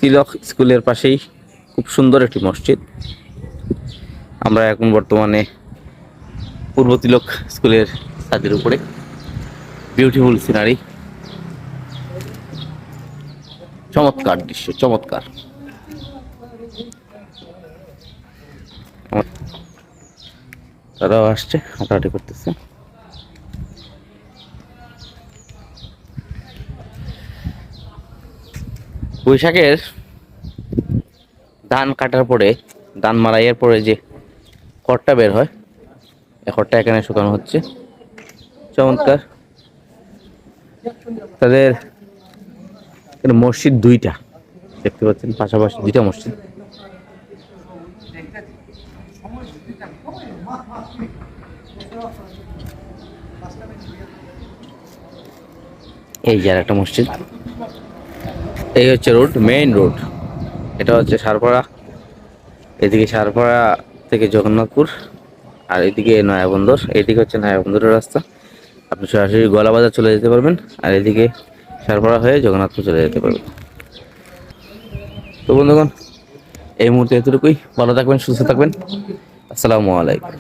তিলক স্কুলের পাশেই খুব সুন্দর একটি মসজিদ। আমরা এখন বর্তমানে পূর্ব তিলক স্কুলের ছাদের উপরে। বিউটিফুল সিনারি, চমৎকার দৃশ্য, চমৎকার। তারাও আসছে, হাঁটাহাঁটি করতেছে। বৈশাখের ধান কাটার পরে, ধান মাড়াইয়ের পরে যে খড়টা বের হয়, এই খড়টা এখানে শুকানো হচ্ছে। চমৎকার। তাদের মসজিদ দুইটা দেখতে পাচ্ছেন, পাশাপাশি দুইটা মসজিদ। এই যে আর একটা মসজিদ। এই হচ্ছে রোড, মেইন রোড। এটা হচ্ছে সারপাড়া, এদিকে সারপাড়া থেকে জগন্নাথপুর, আর এদিকে নয়াবন্দর। এইদিকে হচ্ছে নয়াবন্দরের রাস্তা। আপনি সরাসরি গলাবাজার চলে যেতে পারবেন, আর এদিকে সারপাড়া হয়ে জগন্নাথপুর চলে যেতে পারবেন। তো বন্ধুগণ, এই মুহূর্তে এতটুকুই। ভালো থাকবেন, সুস্থ থাকবেন। আসসালামু আলাইকুম।